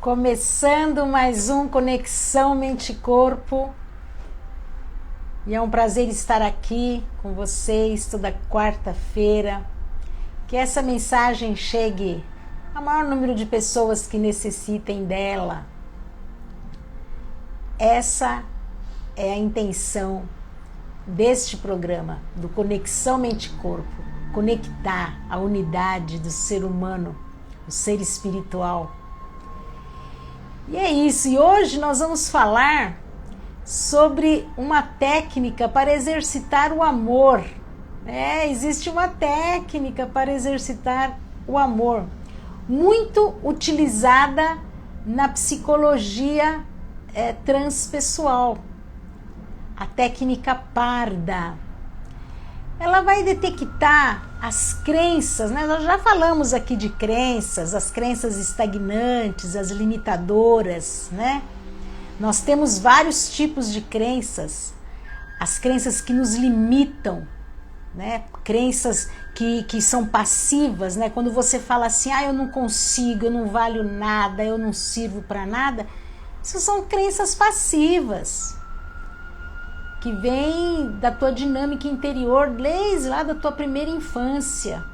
Começando mais um Conexão Mente-Corpo. E é um prazer estar aqui com vocês toda quarta-feira. Que essa mensagem chegue ao maior número de pessoas que necessitem dela. Essa é a intenção deste programa, do Conexão Mente-Corpo. Conectar a unidade do ser humano, o ser espiritual. E é isso, e hoje nós vamos falar sobre uma técnica para exercitar o amor. Existe uma técnica para exercitar o amor, muito utilizada na psicologia transpessoal, a técnica Parda. Ela vai detectar as crenças, né? Nós já falamos aqui de crenças, as crenças estagnantes, as limitadoras, né? Nós temos vários tipos de crenças, as crenças que nos limitam, né? Crenças que são passivas, né? Quando você fala assim, eu não consigo, eu não valho nada, eu não sirvo para nada, isso são crenças passivas, que vem da tua dinâmica interior, desde lá da tua primeira infância.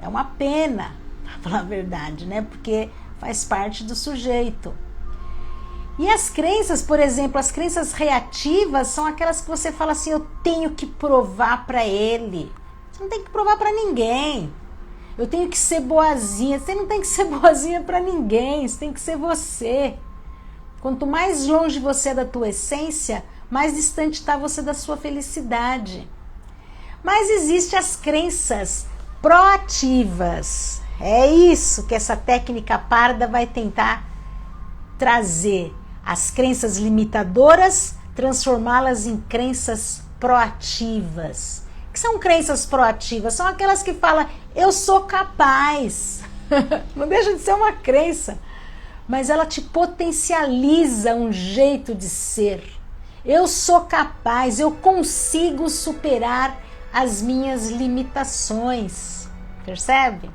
É uma pena, para falar a verdade, né? Porque faz parte do sujeito. E as crenças, por exemplo, as crenças reativas são aquelas que você fala assim, eu tenho que provar para ele. Você não tem que provar para ninguém. Eu tenho que ser boazinha. Você não tem que ser boazinha para ninguém, você tem que ser você. Quanto mais longe você é da tua essência, mais distante está você da sua felicidade. Mas existem as crenças proativas. É isso que essa técnica Parda vai tentar trazer. As crenças limitadoras, transformá-las em crenças proativas. O que são crenças proativas? São aquelas que falam, eu sou capaz. Não deixa de ser uma crença, mas ela te potencializa um jeito de ser. Eu sou capaz, eu consigo superar as minhas limitações. Percebe?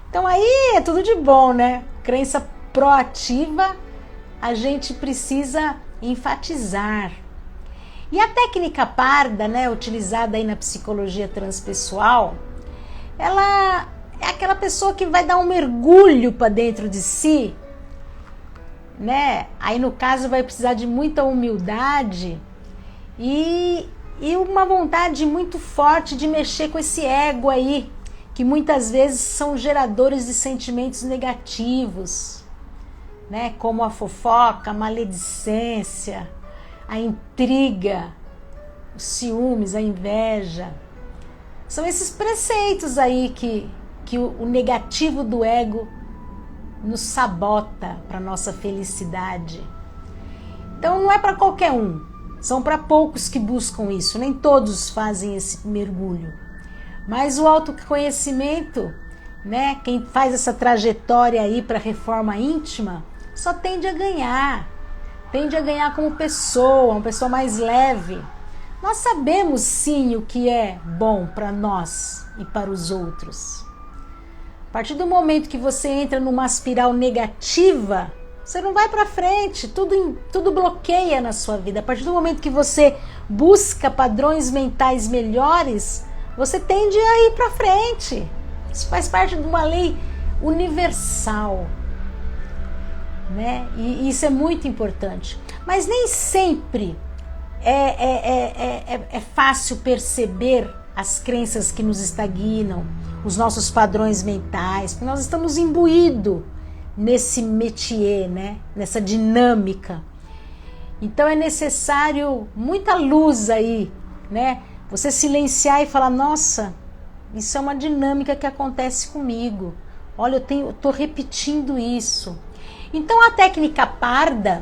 Então aí é tudo de bom, né? Crença proativa, a gente precisa enfatizar. E a técnica Parda, né, utilizada aí na psicologia transpessoal, ela é aquela pessoa que vai dar um mergulho para dentro de si, né? Aí no caso vai precisar de muita humildade e uma vontade muito forte de mexer com esse ego aí, que muitas vezes são geradores de sentimentos negativos, né? Como a fofoca, a maledicência, a intriga, os ciúmes, a inveja. São esses preceitos aí que o negativo do ego nos sabota para nossa felicidade. Então não é para qualquer um, são para poucos que buscam isso, nem todos fazem esse mergulho. Mas o autoconhecimento, né, quem faz essa trajetória aí para reforma íntima, só tende a ganhar como pessoa, uma pessoa mais leve. Nós sabemos sim o que é bom para nós e para os outros. A partir do momento que você entra numa espiral negativa, você não vai para frente, tudo bloqueia na sua vida. A partir do momento que você busca padrões mentais melhores, você tende a ir para frente. Isso faz parte de uma lei universal, né? E isso é muito importante. Mas nem sempre é fácil perceber as crenças que nos estagnam, os nossos padrões mentais, porque nós estamos imbuídos nesse métier, né? Nessa dinâmica. Então é necessário muita luz aí, né? Você silenciar e falar, nossa, isso é uma dinâmica que acontece comigo. Olha, eu estou repetindo isso. Então a técnica Parda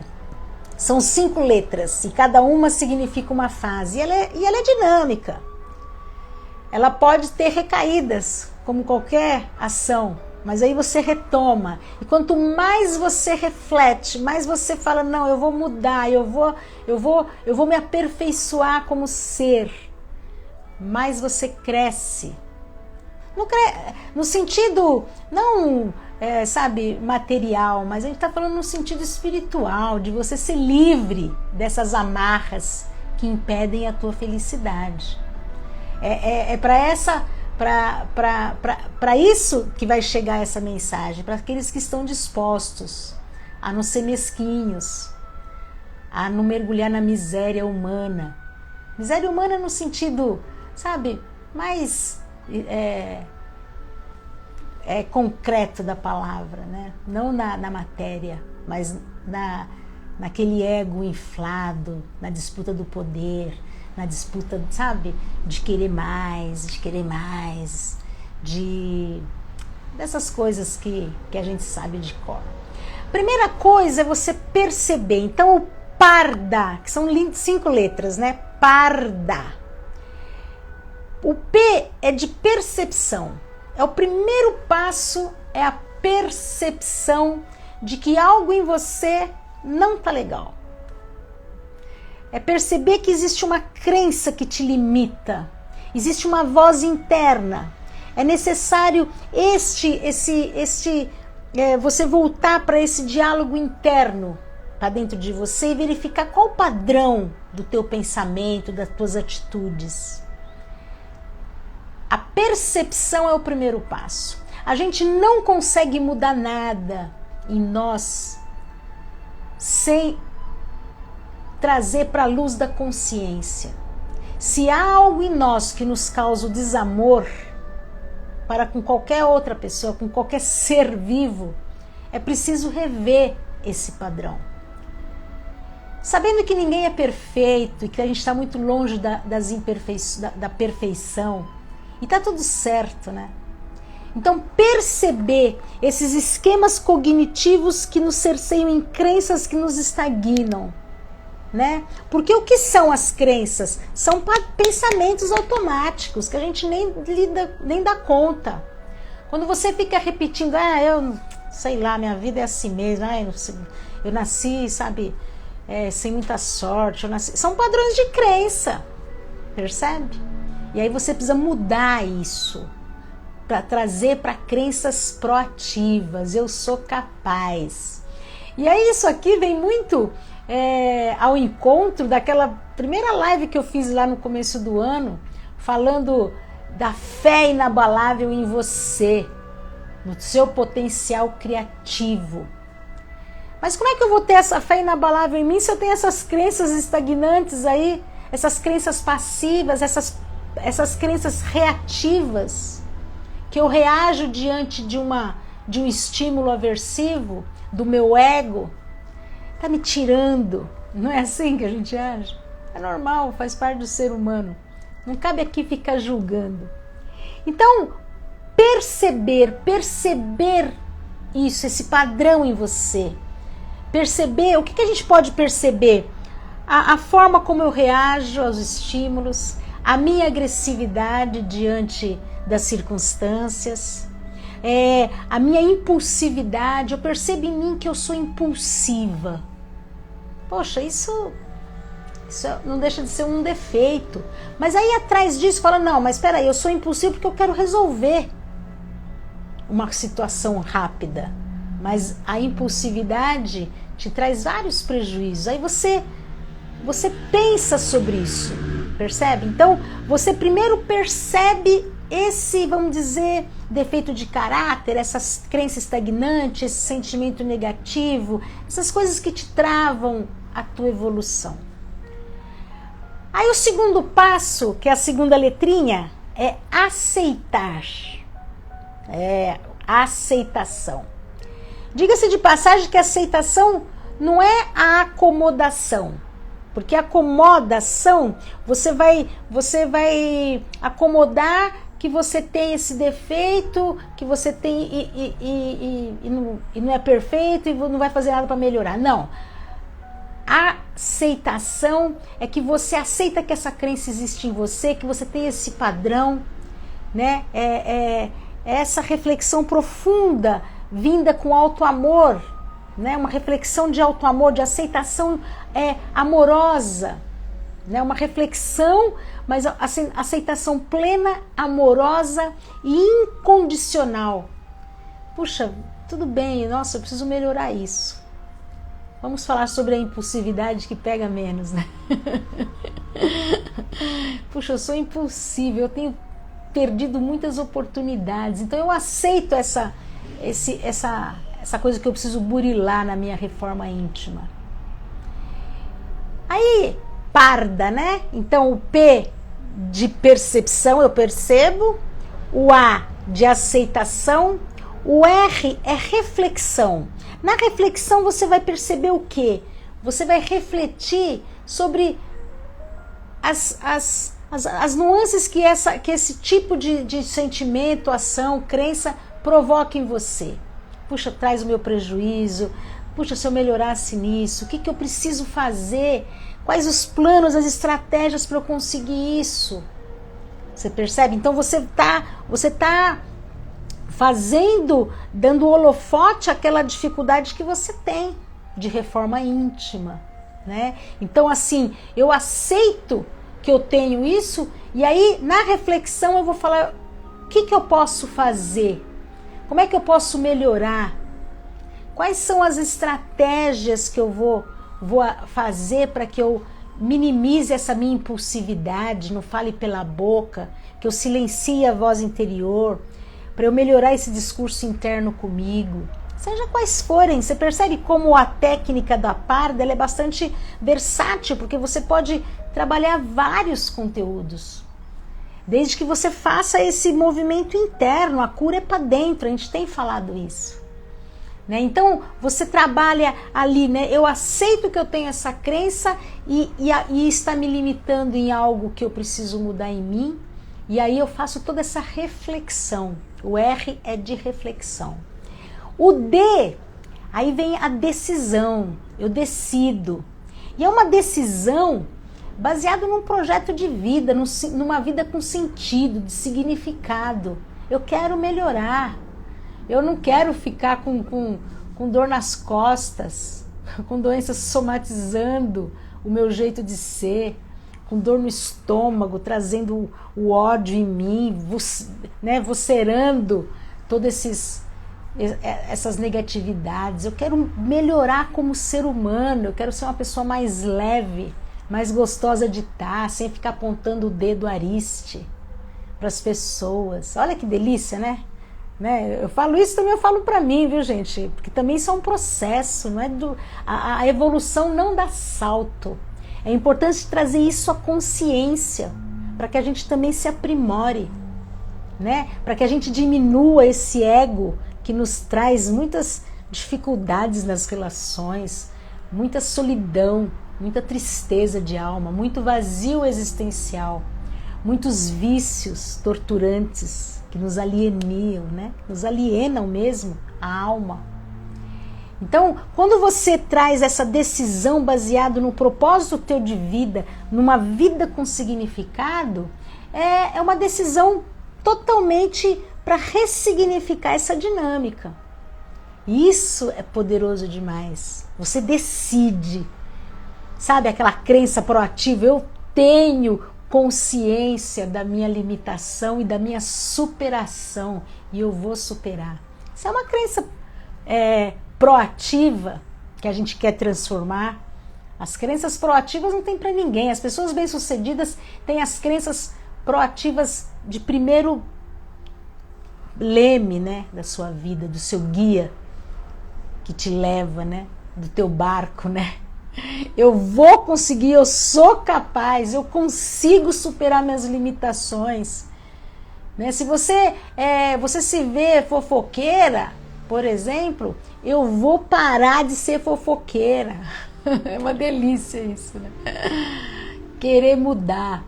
são 5 letras e cada uma significa uma fase. E ela é dinâmica. Ela pode ter recaídas, como qualquer ação, mas aí você retoma. E quanto mais você reflete, mais você fala, não, eu vou mudar, eu vou me aperfeiçoar como ser, mais você cresce. No sentido, não sabe, material, mas a gente está falando no sentido espiritual, de você ser livre dessas amarras que impedem a tua felicidade. Para isso que vai chegar essa mensagem, para aqueles que estão dispostos a não ser mesquinhos, a não mergulhar na miséria humana. Miséria humana no sentido, sabe, mais concreto da palavra, né? Não na matéria, mas naquele ego inflado, na disputa do poder, na disputa, sabe, de querer mais, dessas coisas que a gente sabe de cor. Primeira coisa é você perceber. Então, o parda, que são 5 letras, né? Parda. O P é de percepção. O primeiro passo é a percepção de que algo em você não tá legal. É perceber que existe uma crença que te limita. Existe uma voz interna. É necessário você voltar para esse diálogo interno para dentro de você e verificar qual o padrão do teu pensamento, das tuas atitudes. A percepção é o primeiro passo. A gente não consegue mudar nada em nós sem trazer para a luz da consciência. Se há algo em nós que nos causa o desamor para com qualquer outra pessoa, com qualquer ser vivo, é preciso rever esse padrão. Sabendo que ninguém é perfeito e que a gente está muito longe da perfeição, e está tudo certo, né? Então, perceber esses esquemas cognitivos que nos cerceiam em crenças que nos estagnam, né? Porque o que são as crenças? São pensamentos automáticos que a gente nem dá conta. Quando você fica repetindo, eu sei lá, minha vida é assim mesmo, eu nasci, sabe, sem muita sorte, são padrões de crença, percebe? E aí você precisa mudar isso para trazer para crenças proativas. Eu sou capaz. E aí isso aqui vem muito ao encontro daquela primeira live que eu fiz lá no começo do ano, falando da fé inabalável em você, no seu potencial criativo. Mas como é que eu vou ter essa fé inabalável em mim se eu tenho essas crenças estagnantes aí, essas crenças passivas, essas crenças reativas, que eu reajo diante de um estímulo aversivo do meu ego? Tá me tirando. Não é assim que a gente age? É normal, faz parte do ser humano. Não cabe aqui ficar julgando. Então, perceber isso, esse padrão em você. Perceber, o que a gente pode perceber? A forma como eu reajo aos estímulos, a minha agressividade diante das circunstâncias, a minha impulsividade. Eu percebo em mim que eu sou impulsiva. Poxa, isso não deixa de ser um defeito. Mas aí atrás disso fala, não, mas espera aí, eu sou impulsivo porque eu quero resolver uma situação rápida. Mas a impulsividade te traz vários prejuízos. Aí você pensa sobre isso, percebe? Então, você primeiro percebe esse, vamos dizer, defeito de caráter, essas crenças estagnantes, esse sentimento negativo, essas coisas que te travam a tua evolução. Aí o segundo passo, que é a segunda letrinha, é aceitar. Aceitação. Diga-se de passagem que a aceitação não é a acomodação. Porque a acomodação, você vai acomodar que você tem esse defeito, que você tem e não é perfeito e não vai fazer nada para melhorar. Não. A aceitação é que você aceita que essa crença existe em você, que você tem esse padrão, né? É essa reflexão profunda, vinda com alto amor, né? Uma reflexão de alto amor, de aceitação amorosa, né? Uma reflexão, mas aceitação plena, amorosa e incondicional. Puxa, tudo bem, nossa, eu preciso melhorar isso. Vamos falar sobre a impulsividade que pega menos, né? Puxa, eu sou impulsiva, eu tenho perdido muitas oportunidades, então eu aceito essa coisa que eu preciso burilar na minha reforma íntima. Aí, parda, né? Então o P de percepção, eu percebo, o A de aceitação, o R é reflexão. Na reflexão você vai perceber o quê? Você vai refletir sobre as nuances que esse tipo de sentimento, ação, crença provoca em você. Puxa, traz o meu prejuízo. Puxa, se eu melhorasse nisso, o que eu preciso fazer? Quais os planos, as estratégias para eu conseguir isso? Você percebe? Então você tá dando holofote àquela dificuldade que você tem de reforma íntima, né? Então assim, eu aceito que eu tenho isso, e aí na reflexão eu vou falar o que eu posso fazer, como é que eu posso melhorar, quais são as estratégias que eu vou fazer para que eu minimize essa minha impulsividade, não fale pela boca, que eu silencie a voz interior, para eu melhorar esse discurso interno comigo, seja quais forem. Você percebe como a técnica da parda ela é bastante versátil, porque você pode trabalhar vários conteúdos, desde que você faça esse movimento interno. A cura é para dentro, a gente tem falado isso, né? Então você trabalha ali, né? Eu aceito que eu tenho essa crença e está me limitando em algo que eu preciso mudar em mim, e aí eu faço toda essa reflexão. O R é de reflexão. O D, aí vem a decisão. Eu decido. E é uma decisão baseada num projeto de vida, numa vida com sentido, de significado. Eu quero melhorar. Eu não quero ficar com dor nas costas, com doenças somatizando o meu jeito de ser, com dor no estômago, trazendo o ódio em mim, né, viscerando todas essas negatividades. Eu quero melhorar como ser humano, eu quero ser uma pessoa mais leve, mais gostosa de estar, sem ficar apontando o dedo ariste para as pessoas. Olha que delícia, né? Eu falo isso também, eu falo para mim, viu, gente? Porque também isso é um processo, não é a evolução não dá salto. É importante trazer isso à consciência, para que a gente também se aprimore, né? Para que a gente diminua esse ego que nos traz muitas dificuldades nas relações, muita solidão, muita tristeza de alma, muito vazio existencial, muitos vícios torturantes que nos alienam, né? Nos alienam mesmo a alma. Então, quando você traz essa decisão baseada no propósito teu de vida, numa vida com significado, é uma decisão totalmente para ressignificar essa dinâmica. Isso é poderoso demais. Você decide, sabe, aquela crença proativa, eu tenho consciência da minha limitação e da minha superação, e eu vou superar. Isso é uma crença proativa que a gente quer transformar. As crenças proativas não tem para ninguém. As pessoas bem-sucedidas têm as crenças proativas de primeiro leme, né, da sua vida, do seu guia que te leva, né, do teu barco, né? Eu vou conseguir, eu sou capaz, eu consigo superar minhas limitações, né? Se você se vê fofoqueira, por exemplo, eu vou parar de ser fofoqueira. É uma delícia isso, né? Querer mudar.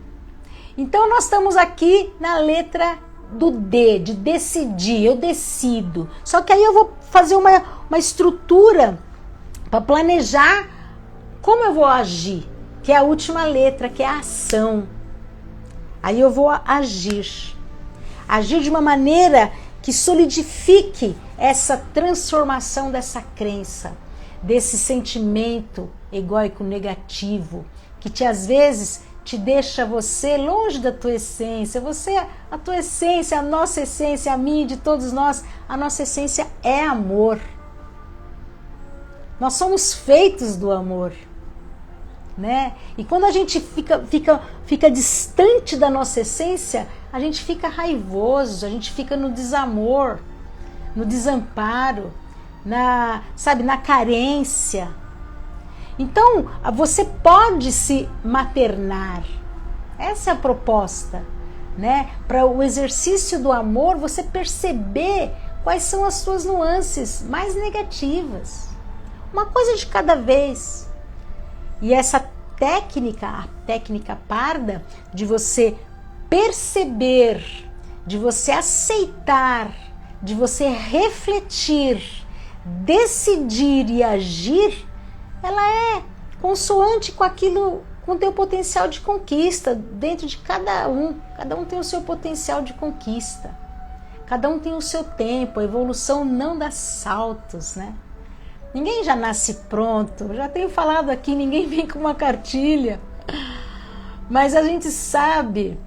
Então nós estamos aqui na letra do D, de decidir, eu decido. Só que aí eu vou fazer uma estrutura para planejar como eu vou agir, que é a última letra, que é a ação. Aí eu vou agir de uma maneira que solidifique essa transformação dessa crença, desse sentimento egóico negativo, que às vezes te deixa você longe da tua essência. A tua essência, a nossa essência, a minha e de todos nós, a nossa essência é amor. Nós somos feitos do amor, né? E quando a gente fica distante da nossa essência, a gente fica raivoso, a gente fica no desamor, no desamparo, na carência. Então, você pode se maternar. Essa é a proposta, né? Para o exercício do amor, você perceber quais são as suas nuances mais negativas. Uma coisa de cada vez. E essa técnica, a técnica parda, de você perceber, de você aceitar, de você refletir, decidir e agir, ela é consoante com aquilo, com o teu potencial de conquista dentro de cada um. Cada um tem o seu potencial de conquista. Cada um tem o seu tempo. A evolução não dá saltos, né? Ninguém já nasce pronto. Eu já tenho falado aqui, ninguém vem com uma cartilha. Mas a gente sabe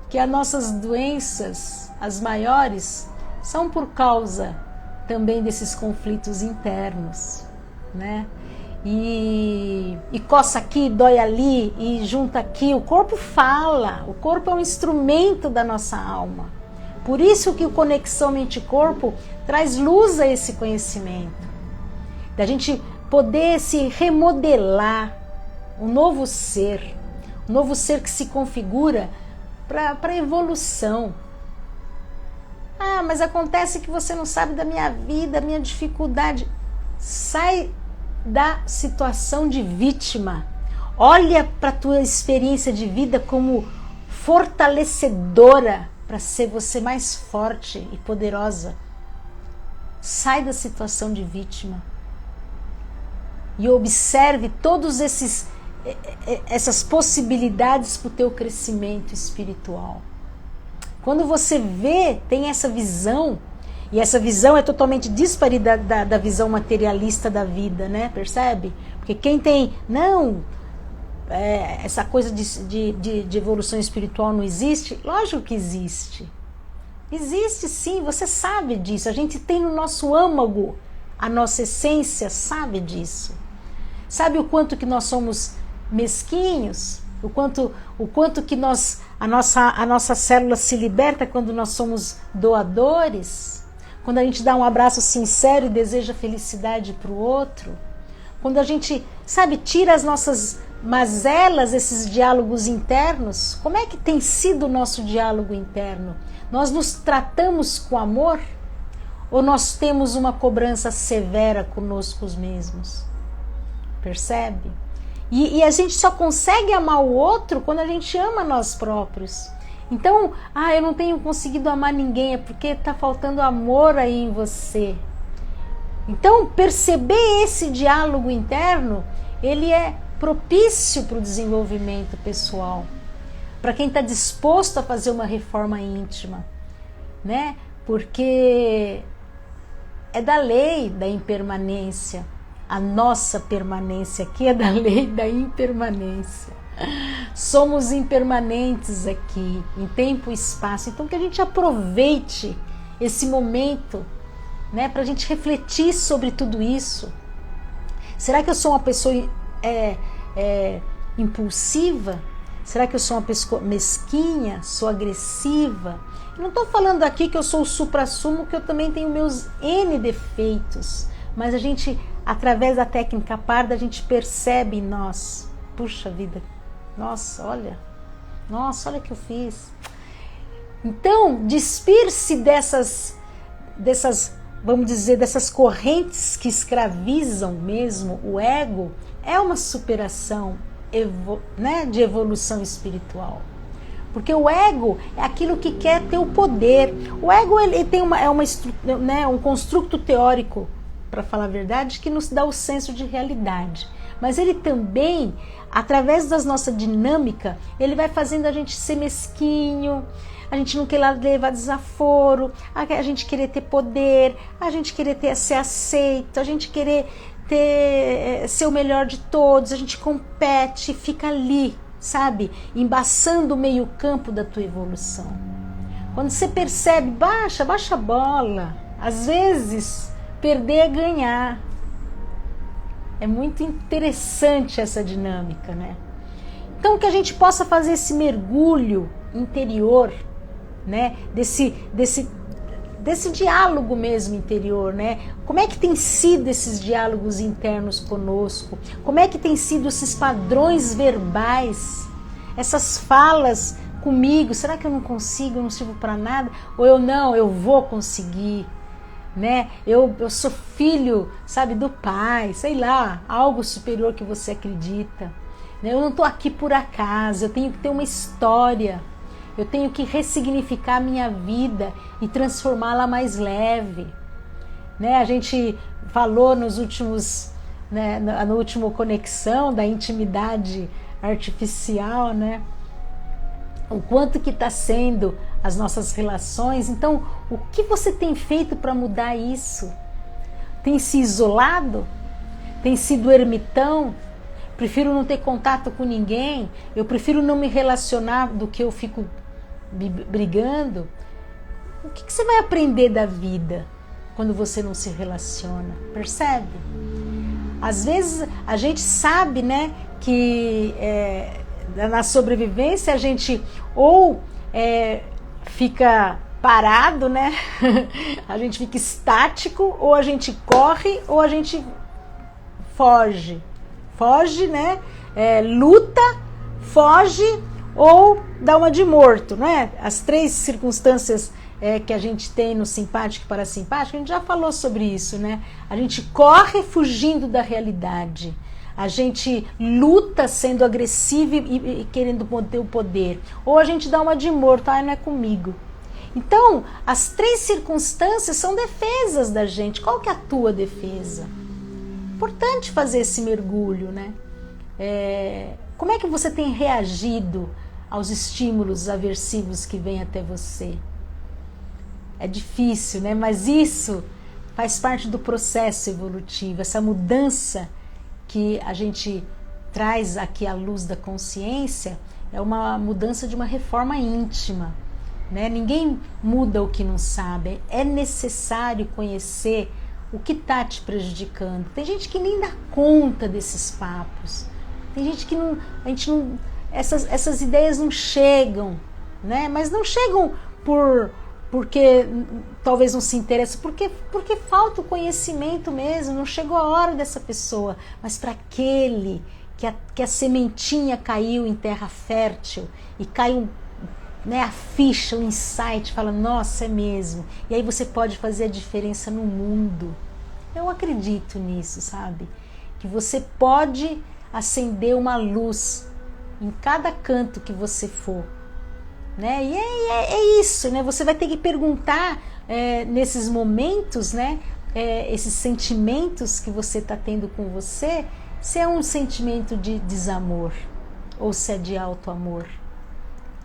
que as nossas doenças, as maiores, são por causa também desses conflitos internos, né? E coça aqui, dói ali, e junta aqui. O corpo fala, o corpo é um instrumento da nossa alma. Por isso que o Conexão Mente-Corpo traz luz a esse conhecimento. Da gente poder se remodelar, um novo ser que se configura para a evolução. Ah, mas acontece que você não sabe da minha vida, da minha dificuldade. Sai da situação de vítima. Olha para a tua experiência de vida como fortalecedora para ser você mais forte e poderosa. Sai da situação de vítima. E observe todos essas possibilidades para o teu crescimento espiritual. Quando você vê, tem essa visão, e essa visão é totalmente dispare da visão materialista da vida, né? Percebe? Porque quem tem, essa coisa de evolução espiritual não existe? Lógico que existe. Existe sim, você sabe disso. A gente tem no nosso âmago, a nossa essência sabe disso. Sabe o quanto que nós somos mesquinhos? O quanto que a nossa célula se liberta quando nós somos doadores? Quando a gente dá um abraço sincero e deseja felicidade para o outro? Quando a gente, tira as nossas mazelas, esses diálogos internos? Como é que tem sido o nosso diálogo interno? Nós nos tratamos com amor? Ou nós temos uma cobrança severa conosco mesmos? Percebe? E a gente só consegue amar o outro quando a gente ama nós próprios. Então, eu não tenho conseguido amar ninguém, é porque está faltando amor aí em você. Então, perceber esse diálogo interno, ele é propício para o desenvolvimento pessoal. Para quem está disposto a fazer uma reforma íntima, né? Porque é da lei da impermanência. A nossa permanência aqui é da lei da impermanência. Somos impermanentes aqui, em tempo e espaço. Então que a gente aproveite esse momento, né, para a gente refletir sobre tudo isso. Será que eu sou uma pessoa impulsiva? Será que eu sou uma pessoa mesquinha? Sou agressiva? Eu não estou falando aqui que eu sou o supra-sumo, que eu também tenho meus N defeitos. Mas a gente, através da técnica parda, a gente percebe em nós. Puxa vida, nossa, olha o que eu fiz. Então, despir-se dessas, vamos dizer, dessas correntes que escravizam mesmo o ego, é uma superação de evolução espiritual. Porque o ego é aquilo que quer ter o poder. O ego ele tem um construto teórico, para falar a verdade, que nos dá o senso de realidade. Mas ele também, através da nossa dinâmica, ele vai fazendo a gente ser mesquinho, a gente não quer levar desaforo, a gente querer ter poder, a gente querer ser aceito, a gente querer ser o melhor de todos, a gente compete, fica ali, sabe, embaçando o meio-campo da tua evolução. Quando você percebe, baixa a bola. Às vezes, perder é ganhar. É muito interessante essa dinâmica, né? Então, que a gente possa fazer esse mergulho interior, né? Desse diálogo mesmo interior, né? Como é que tem sido esses diálogos internos conosco? Como é que tem sido esses padrões verbais? Essas falas comigo, será que eu não consigo, eu não sirvo para nada? Ou eu vou conseguir, né? Eu sou filho, sabe, do pai, sei lá, algo superior que você acredita. Né? Eu não estou aqui por acaso, eu tenho que ter uma história. Eu tenho que ressignificar a minha vida e transformá-la mais leve. Né? A gente falou nos últimos, né, no último Conexão da intimidade artificial, né? O quanto que está sendo as nossas relações. Então, o que você tem feito para mudar isso? Tem se isolado? Tem sido ermitão? Prefiro não ter contato com ninguém? Eu prefiro não me relacionar do que eu fico brigando? O que você vai aprender da vida quando você não se relaciona? Percebe? Às vezes a gente sabe, né, que na sobrevivência a gente ou fica parado, né? A gente fica estático, ou a gente corre, ou a gente foge. Foge, né? Luta, foge ou dá uma de morto, né? As três circunstâncias que a gente tem no simpático e parasimpático, a gente já falou sobre isso, né? A gente corre fugindo da realidade. A gente luta sendo agressivo e querendo ter o poder. Ou a gente dá uma de morto, não é comigo. Então, as três circunstâncias são defesas da gente. Qual que é a tua defesa? Importante fazer esse mergulho, né? Como é que você tem reagido aos estímulos aversivos que vêm até você? É difícil, né? Mas isso faz parte do processo evolutivo, essa mudança que a gente traz aqui à luz da consciência é uma mudança de uma reforma íntima, né? Ninguém muda o que não sabe, é necessário conhecer o que está te prejudicando. Tem gente que nem dá conta desses papos, tem gente que essas ideias não chegam, né? Mas não chegam porque talvez não se interesse, porque falta o conhecimento mesmo, não chegou a hora dessa pessoa. Mas para aquele que a sementinha caiu em terra fértil e caiu, né, a ficha, o insight, fala, nossa, é mesmo. E aí você pode fazer a diferença no mundo. Eu acredito nisso, sabe? Que você pode acender uma luz em cada canto que você for. Né? E é isso, né? Você vai ter que perguntar nesses momentos, né? Esses sentimentos que você está tendo com você, se é um sentimento de desamor ou se é de alto amor.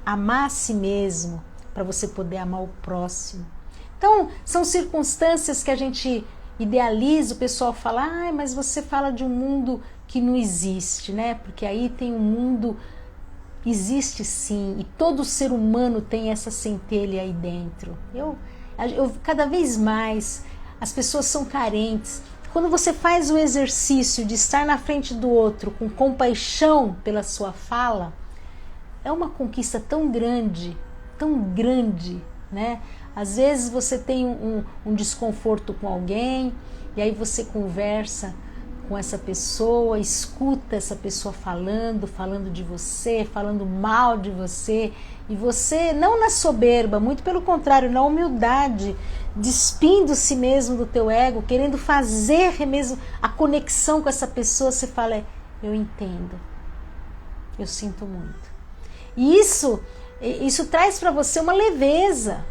Amar a si mesmo para você poder amar o próximo. Então, são circunstâncias que a gente idealiza, o pessoal fala, mas você fala de um mundo que não existe, né? Porque aí tem um mundo... Existe sim, e todo ser humano tem essa centelha aí dentro. Eu cada vez mais, as pessoas são carentes. Quando você faz o exercício de estar na frente do outro com compaixão pela sua fala, é uma conquista tão grande, né? Às vezes você tem um desconforto com alguém, e aí você conversa com essa pessoa, escuta essa pessoa falando de você, falando mal de você, e você, não na soberba, muito pelo contrário, na humildade, despindo-se mesmo do teu ego, querendo fazer mesmo a conexão com essa pessoa, você fala, eu entendo, eu sinto muito. E isso traz para você uma leveza,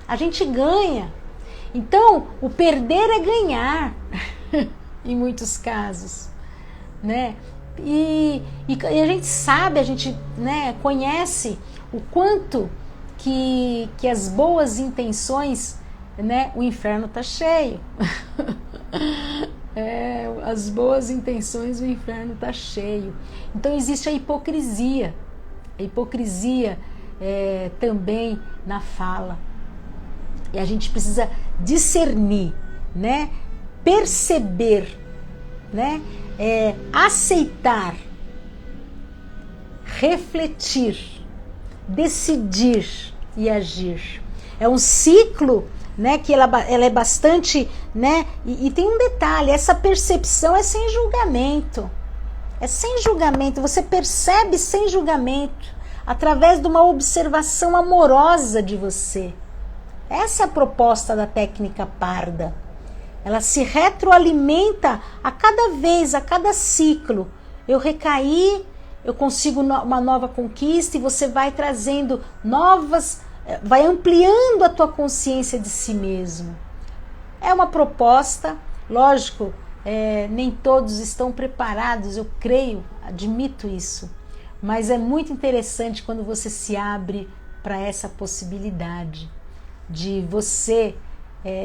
a gente ganha. Então, o perder é ganhar, em muitos casos, né? E a gente sabe, a gente, né, conhece o quanto que as boas intenções, né, o inferno tá cheio. as boas intenções, o inferno está cheio. Então existe a hipocrisia também na fala. E a gente precisa discernir, né? Perceber, né? Aceitar, refletir, decidir e agir. É um ciclo, né, que ela é bastante, né, e tem um detalhe, essa percepção é sem julgamento. É sem julgamento, você percebe sem julgamento, através de uma observação amorosa de você. Essa é a proposta da técnica Parda. Ela se retroalimenta a cada vez, a cada ciclo. Eu recaí, eu consigo uma nova conquista e você vai trazendo novas, vai ampliando a tua consciência de si mesmo. É uma proposta, lógico, nem todos estão preparados, eu creio, admito isso. Mas é muito interessante quando você se abre para essa possibilidade de você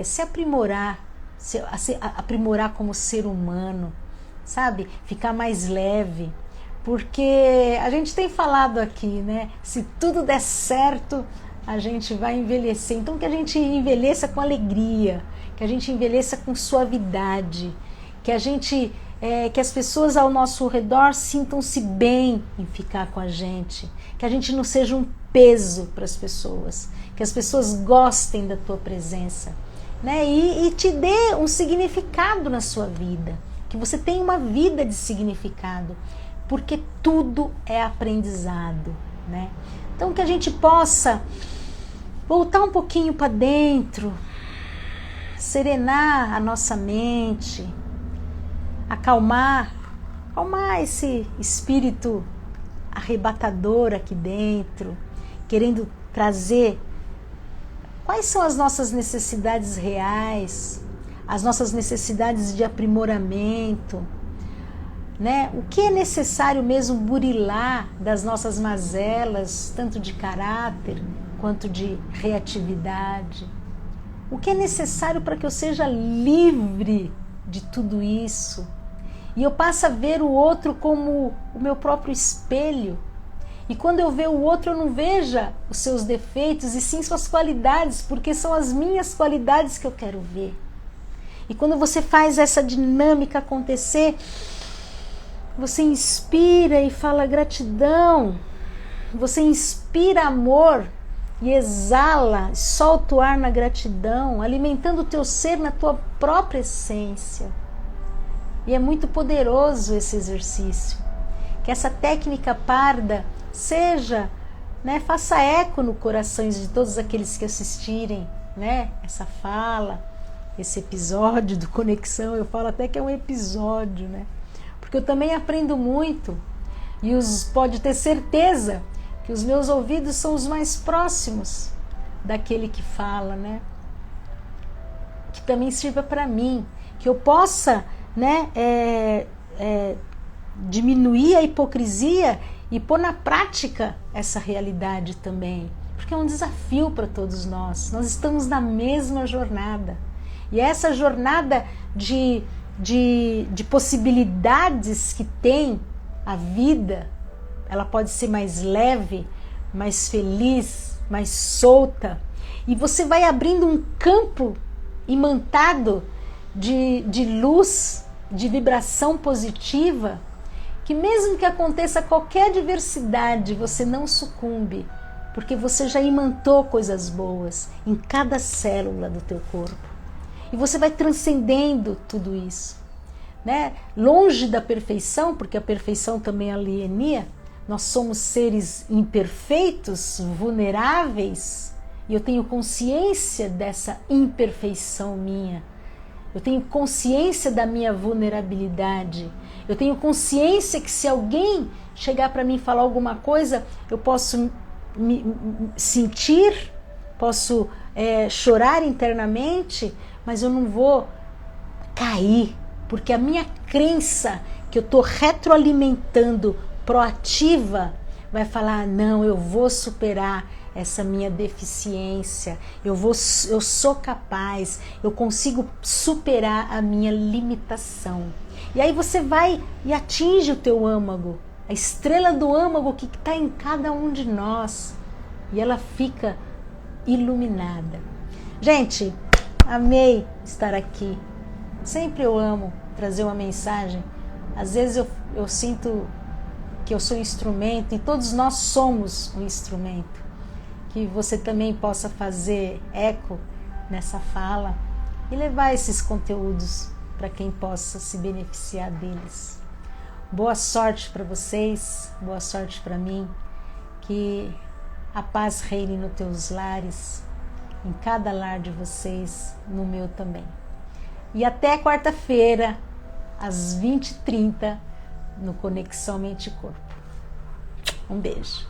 se aprimorar, se aprimorar como ser humano, sabe? Ficar mais leve. Porque a gente tem falado aqui, né? Se tudo der certo, a gente vai envelhecer. Então que a gente envelheça com alegria, que a gente envelheça com suavidade, que as pessoas ao nosso redor sintam-se bem em ficar com a gente, que a gente não seja um peso para as pessoas, que as pessoas gostem da tua presença, né? E te dê um significado na sua vida, que você tenha uma vida de significado, porque tudo é aprendizado, né? Então que a gente possa voltar um pouquinho para dentro, serenar a nossa mente, acalmar esse espírito arrebatador aqui dentro, querendo trazer quais são as nossas necessidades reais, as nossas necessidades de aprimoramento, né? O que é necessário mesmo burilar das nossas mazelas, tanto de caráter quanto de reatividade. O que é necessário para que eu seja livre de tudo isso e eu passo a ver o outro como o meu próprio espelho. E quando eu ver o outro, eu não veja os seus defeitos e sim suas qualidades, porque são as minhas qualidades que eu quero ver. E quando você faz essa dinâmica acontecer, você inspira e fala gratidão, você inspira amor e exala, solta o ar na gratidão, alimentando o teu ser na tua própria essência. E é muito poderoso esse exercício. Que essa técnica Parda seja, né, faça eco no corações de todos aqueles que assistirem, né, essa fala, esse episódio do Conexão. Eu falo até que é um episódio, né? Porque eu também aprendo muito e pode ter certeza que os meus ouvidos são os mais próximos daquele que fala, né? Que também sirva para mim, que eu possa, né, diminuir a hipocrisia e pôr na prática essa realidade também, porque é um desafio para todos nós. Nós estamos na mesma jornada e essa jornada de possibilidades que tem a vida, ela pode ser mais leve, mais feliz, mais solta, e você vai abrindo um campo imantado de luz, de vibração positiva, que mesmo que aconteça qualquer adversidade, você não sucumbe, porque você já imantou coisas boas em cada célula do teu corpo. E você vai transcendendo tudo isso, né? Longe da perfeição, porque a perfeição também alienia. Nós somos seres imperfeitos, vulneráveis, e eu tenho consciência dessa imperfeição minha. Eu tenho consciência da minha vulnerabilidade. Eu tenho consciência que se alguém chegar para mim e falar alguma coisa, eu posso me sentir, posso chorar internamente, mas eu não vou cair, porque a minha crença que eu estou retroalimentando proativa vai falar, não, eu vou superar essa minha deficiência, eu sou capaz, eu consigo superar a minha limitação. E aí você vai e atinge o teu âmago, a estrela do âmago que está em cada um de nós, e ela fica iluminada. Gente, amei estar aqui. Sempre eu amo trazer uma mensagem. Às vezes eu sinto que eu sou um instrumento, e todos nós somos um instrumento. Que você também possa fazer eco nessa fala e levar esses conteúdos para quem possa se beneficiar deles. Boa sorte para vocês, boa sorte para mim, que a paz reine nos teus lares, em cada lar de vocês, no meu também. E até quarta-feira, às 20h30, no Conexão Mente e Corpo. Um beijo.